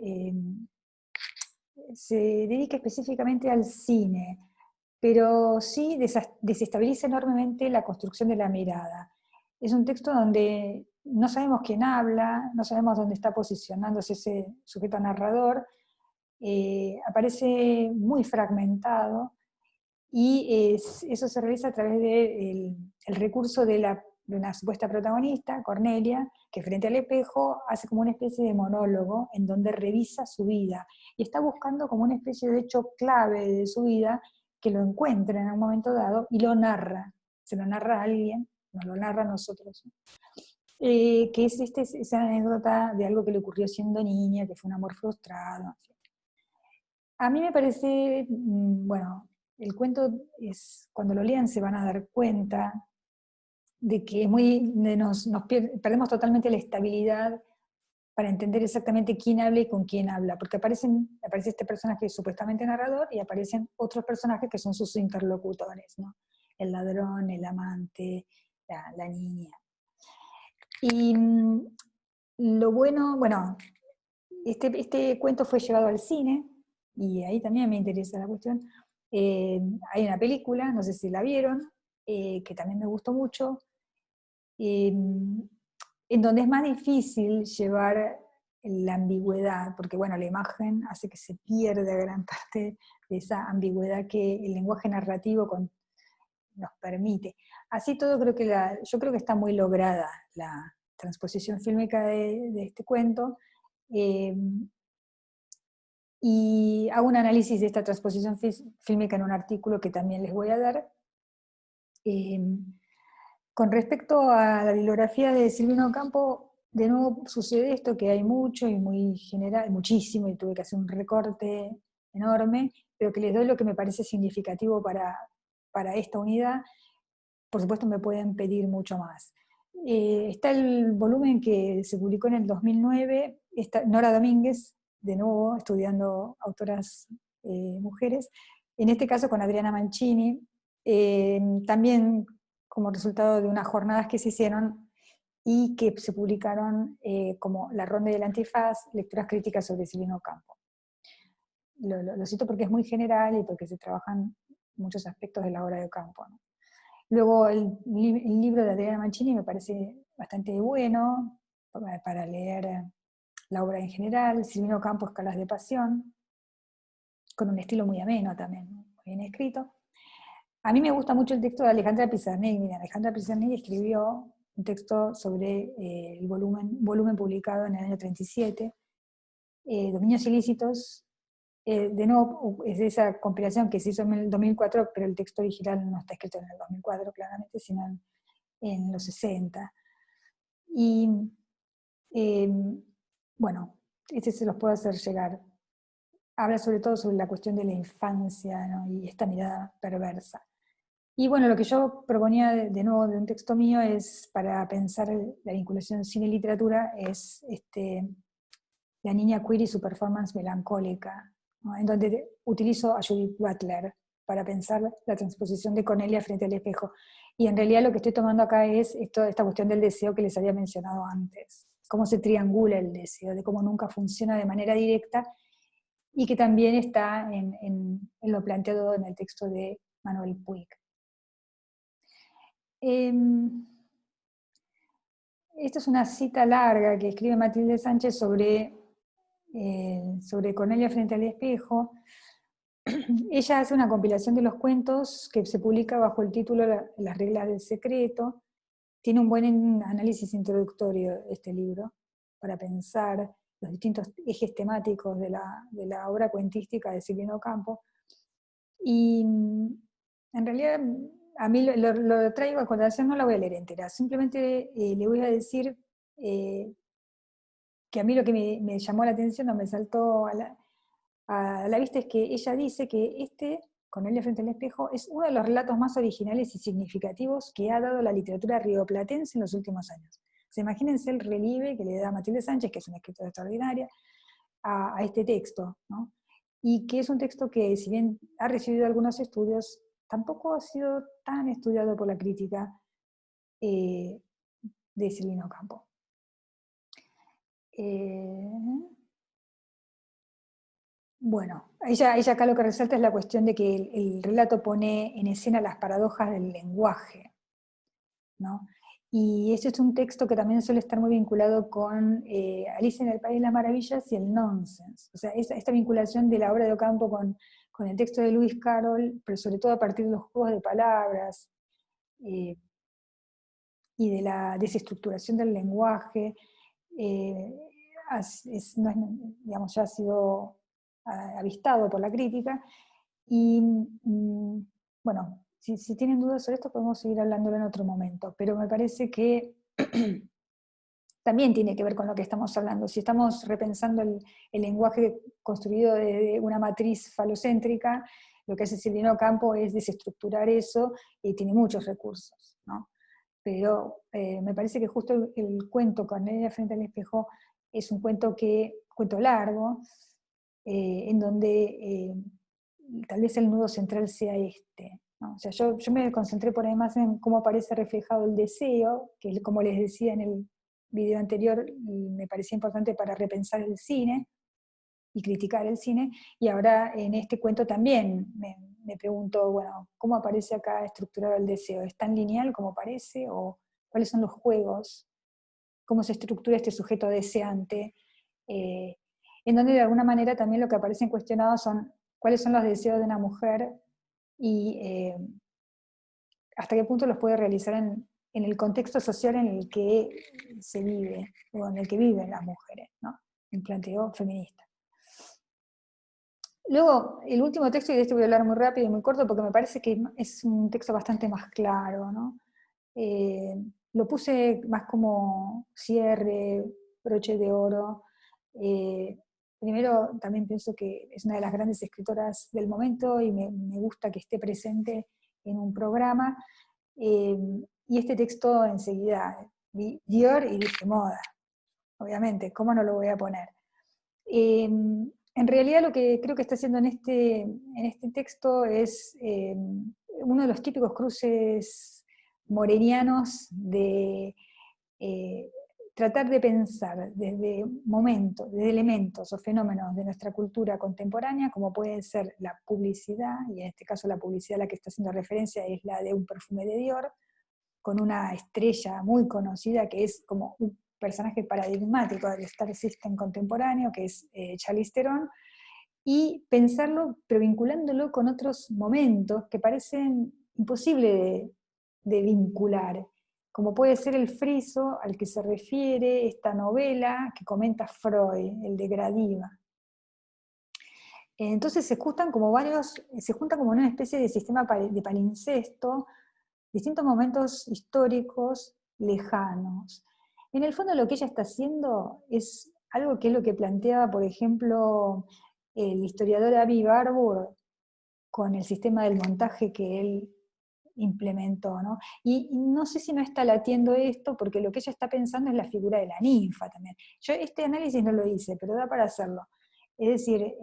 dedica específicamente al cine, pero sí desestabiliza enormemente la construcción de la mirada. Es un texto donde no sabemos quién habla, no sabemos dónde está posicionándose ese sujeto narrador, aparece muy fragmentado, y eso se realiza a través del el recurso de una supuesta protagonista, Cornelia, que frente al espejo hace como una especie de monólogo en donde revisa su vida y está buscando como una especie de hecho clave de su vida que lo encuentra en un momento dado y lo narra. Se lo narra a alguien, nos lo narra a nosotros. Que es esa anécdota de algo que le ocurrió siendo niña, que fue un amor frustrado. A mí me parece, bueno, el cuento es, cuando lo lean se van a dar cuenta de que es muy, perdemos totalmente la estabilidad para entender exactamente quién habla y con quién habla, porque aparece este personaje supuestamente narrador y aparecen otros personajes que son sus interlocutores, ¿no? El ladrón, el amante, la niña. Y lo bueno, este cuento fue llevado al cine, y ahí también me interesa la cuestión. Hay una película, no sé si la vieron, que también me gustó mucho, en donde es más difícil llevar la ambigüedad, porque bueno, la imagen hace que se pierda gran parte de esa ambigüedad que el lenguaje narrativo nos permite. Así todo, yo creo que está muy lograda la transposición fílmica de este cuento, eh, y hago un análisis de esta transposición fílmica en un artículo que también les voy a dar. Eh, con respecto a la bibliografía de Silvino Ocampo, de nuevo sucede esto, que hay mucho y muy general, muchísimo, y tuve que hacer un recorte enorme, pero que les doy lo que me parece significativo para esta unidad. Por supuesto me pueden pedir mucho más. Está el volumen que se publicó en el 2009, está Nora Domínguez, de nuevo, estudiando autoras mujeres, en este caso con Adriana Mancini, también como resultado de unas jornadas que se hicieron y que se publicaron como La Ronda del Antifaz, lecturas críticas sobre Silvino Ocampo. Lo cito porque es muy general y porque se trabajan muchos aspectos de la obra de Ocampo, ¿no? Luego el libro de Adriana Mancini me parece bastante bueno para leer la obra en general. Silvino Ocampo, Escalas de Pasión, con un estilo muy ameno también, muy bien escrito. A mí me gusta mucho el texto de Alejandra Pizarnik. Alejandra Pizarnik escribió un texto sobre el volumen publicado en el año 37, Dominios Ilícitos. De nuevo, es de esa compilación que se hizo en el 2004, pero el texto original no está escrito en el 2004 claramente, sino en los 60. Y eh, bueno, este se los puedo hacer llegar. Habla sobre todo sobre la cuestión de la infancia, ¿no? Y esta mirada perversa. Y bueno, lo que yo proponía de nuevo de un texto mío es, para pensar la vinculación cine-literatura, es La niña queer y su performance melancólica, ¿no? En donde utilizo a Judith Butler para pensar la transposición de Cornelia frente al espejo. Y en realidad lo que estoy tomando acá es esta cuestión del deseo que les había mencionado antes, cómo se triangula el deseo, de cómo nunca funciona de manera directa, y que también está en lo planteado en el texto de Manuel Puig. Esta es una cita larga que escribe Matilde Sánchez sobre Cornelia frente al espejo. Ella hace una compilación de los cuentos que se publica bajo el título Las reglas del secreto. Tiene un buen análisis introductorio este libro, para pensar los distintos ejes temáticos de la obra cuentística de Silvino Campo. Y en realidad a mí lo traigo a colación, no la voy a leer entera, simplemente le voy a decir que a mí lo que me llamó la atención, o me saltó a la vista, es que ella dice que Cornelia frente al espejo, es uno de los relatos más originales y significativos que ha dado la literatura rioplatense en los últimos años. Se imagínense el relieve que le da Matilde Sánchez, que es una escritora extraordinaria, a este texto, ¿no? Y que es un texto que, si bien ha recibido algunos estudios, tampoco ha sido tan estudiado por la crítica de Silvino Campo. Bueno, ella acá lo que resalta es la cuestión de que el relato pone en escena las paradojas del lenguaje, ¿no? Y este es un texto que también suele estar muy vinculado con Alicia en el País de las Maravillas y el nonsense. O sea, esta vinculación de la obra de Ocampo con el texto de Lewis Carroll, pero sobre todo a partir de los juegos de palabras y de la desestructuración del lenguaje, digamos, ya ha sido avistado por la crítica. Y bueno, si tienen dudas sobre esto podemos seguir hablándolo en otro momento, pero me parece que también tiene que ver con lo que estamos hablando. Si estamos repensando el lenguaje construido de una matriz falocéntrica, lo que hace Silvino Campo es desestructurar eso y tiene muchos recursos, ¿no? Pero me parece que justo el cuento Cornelia frente al espejo es un cuento largo, en donde tal vez el nudo central sea este, ¿no? O sea, yo me concentré por además en cómo aparece reflejado el deseo, que como les decía en el video anterior, me parecía importante para repensar el cine y criticar el cine, y ahora en este cuento también me pregunto, bueno, ¿cómo aparece acá estructurado el deseo? ¿Es tan lineal como parece? ¿O cuáles son los juegos? ¿Cómo se estructura este sujeto deseante? En donde de alguna manera también lo que aparecen cuestionados son cuáles son los deseos de una mujer y hasta qué punto los puede realizar en el contexto social en el que se vive, o en el que viven las mujeres, ¿no? Un planteo feminista. Luego, el último texto, y de este voy a hablar muy rápido y muy corto, porque me parece que es un texto bastante más claro, ¿no? Lo puse más como cierre, broche de oro. Primero, también pienso que es una de las grandes escritoras del momento y me gusta que esté presente en un programa. Y este texto enseguida, Dior y dije moda, obviamente, ¿cómo no lo voy a poner? En realidad lo que creo que está haciendo en este texto es uno de los típicos cruces morenianos de tratar de pensar desde momentos, desde elementos o fenómenos de nuestra cultura contemporánea, como puede ser la publicidad, y en este caso la publicidad a la que está haciendo referencia es la de un perfume de Dior, con una estrella muy conocida que es como un personaje paradigmático del Star System contemporáneo, que es Charlize Theron, y pensarlo, pero vinculándolo con otros momentos que parecen imposibles de vincular, como puede ser el friso al que se refiere esta novela que comenta Freud, el de Gradiva. Entonces se juntan como una especie de sistema de palincesto, distintos momentos históricos lejanos. En el fondo lo que ella está haciendo es algo que es lo que planteaba, por ejemplo, el historiador Avi Barbour con el sistema del montaje que él implementó, ¿no? Y no sé si no está latiendo esto, porque lo que ella está pensando es la figura de la ninfa también. Yo este análisis no lo hice, pero da para hacerlo. Es decir,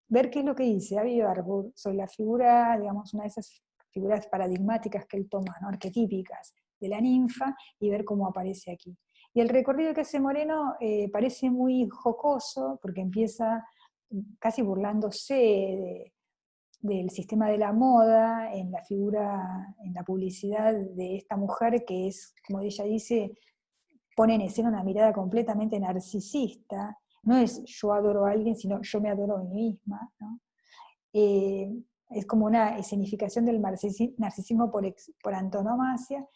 ver qué es lo que dice Avi Barbour sobre la figura, digamos, una de esas figuras paradigmáticas que él toma, ¿no? Arquetípicas de la ninfa, y ver cómo aparece aquí. Y el recorrido que hace Moreno parece muy jocoso, porque empieza casi burlándose del sistema de la moda, en la figura, en la publicidad de esta mujer que es, como ella dice, pone en escena una mirada completamente narcisista. No es yo adoro a alguien, sino yo me adoro a mí misma, ¿no? Es como una escenificación del narcisismo por antonomasia,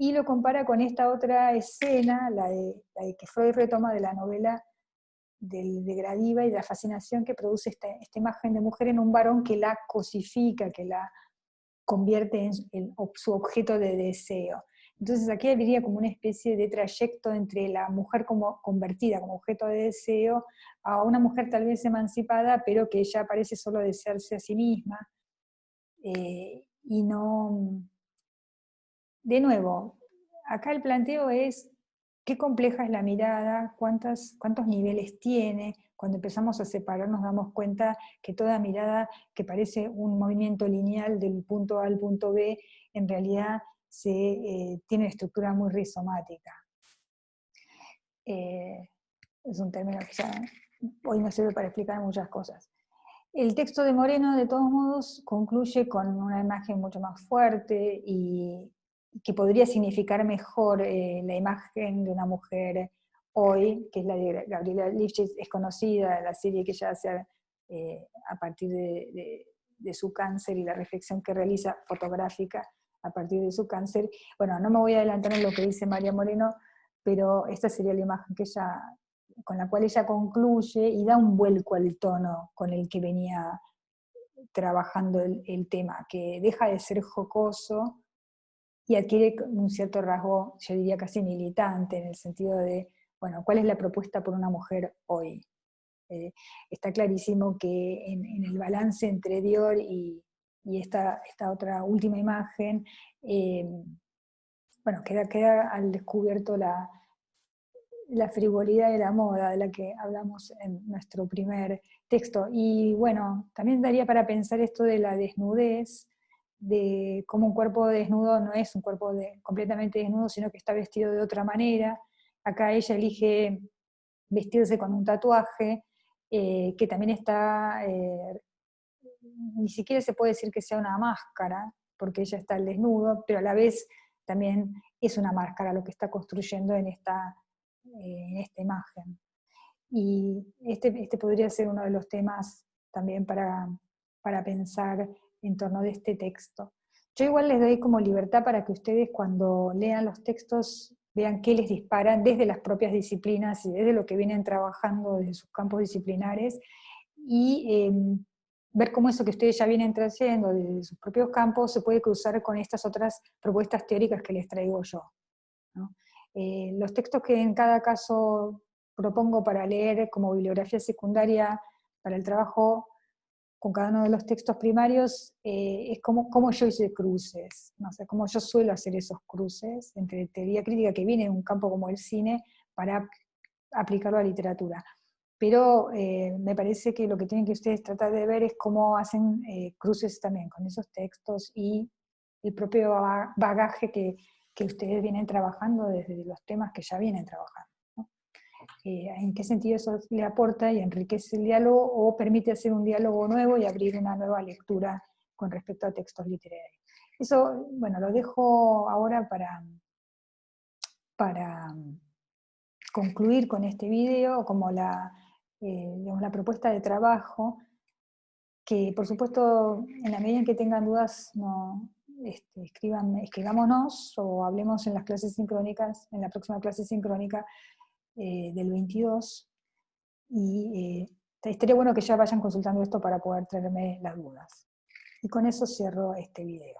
y lo compara con esta otra escena, la de que Freud retoma de la novela de Gradiva y de la fascinación que produce esta imagen de mujer en un varón que la cosifica, que la convierte en su objeto de deseo. Entonces aquí habría como una especie de trayecto entre la mujer como convertida como objeto de deseo a una mujer tal vez emancipada, pero que ya parece solo desearse a sí misma, y no... De nuevo, acá el planteo es qué compleja es la mirada, cuántos niveles tiene. Cuando empezamos a separar nos damos cuenta que toda mirada que parece un movimiento lineal del punto A al punto B, en realidad tiene una estructura muy rizomática. Es un término que ya hoy me sirve para explicar muchas cosas. El texto de Moreno, de todos modos, concluye con una imagen mucho más fuerte y que podría significar mejor la imagen de una mujer hoy, que es la de Gabriela Lifshitz, es conocida, la serie que ella hace a partir de su cáncer y la reflexión que realiza fotográfica a partir de su cáncer. Bueno, no me voy a adelantar en lo que dice María Moreno, pero esta sería la imagen con la cual ella concluye y da un vuelco al tono con el que venía trabajando el tema, que deja de ser jocoso y adquiere un cierto rasgo, yo diría casi militante, en el sentido de, bueno, ¿cuál es la propuesta por una mujer hoy? Está clarísimo que en el balance entre Dior y esta otra última imagen, bueno, queda al descubierto la frivolidad de la moda de la que hablamos en nuestro primer texto. Y bueno, también daría para pensar esto de la desnudez, de cómo un cuerpo desnudo no es un cuerpo completamente desnudo, sino que está vestido de otra manera. Acá ella elige vestirse con un tatuaje, que también está, ni siquiera se puede decir que sea una máscara, porque ella está al desnudo, pero a la vez también es una máscara lo que está construyendo en esta imagen. Y este podría ser uno de los temas también para pensar en torno de este texto. Yo igual les doy como libertad para que ustedes cuando lean los textos vean qué les disparan desde las propias disciplinas y desde lo que vienen trabajando desde sus campos disciplinares, y ver cómo eso que ustedes ya vienen trayendo desde sus propios campos se puede cruzar con estas otras propuestas teóricas que les traigo yo, ¿no? Los textos que en cada caso propongo para leer como bibliografía secundaria para el trabajo con cada uno de los textos primarios, es como yo hice cruces, ¿no? O sea, como yo suelo hacer esos cruces entre teoría crítica que viene de un campo como el cine para aplicarlo a literatura. Pero me parece que lo que tienen que ustedes tratar de ver es cómo hacen cruces también con esos textos y el propio bagaje que ustedes vienen trabajando desde los temas que ya vienen trabajando, ¿no? En qué sentido eso le aporta y enriquece el diálogo o permite hacer un diálogo nuevo y abrir una nueva lectura con respecto a textos literarios. Eso, bueno, lo dejo ahora para concluir con este video como digamos, la propuesta de trabajo, que por supuesto en la medida en que tengan dudas no, escribámonos o hablemos en las clases sincrónicas, en la próxima clase sincrónica del 22, y estaría bueno que ya vayan consultando esto para poder traerme las dudas. Y con eso cierro este video.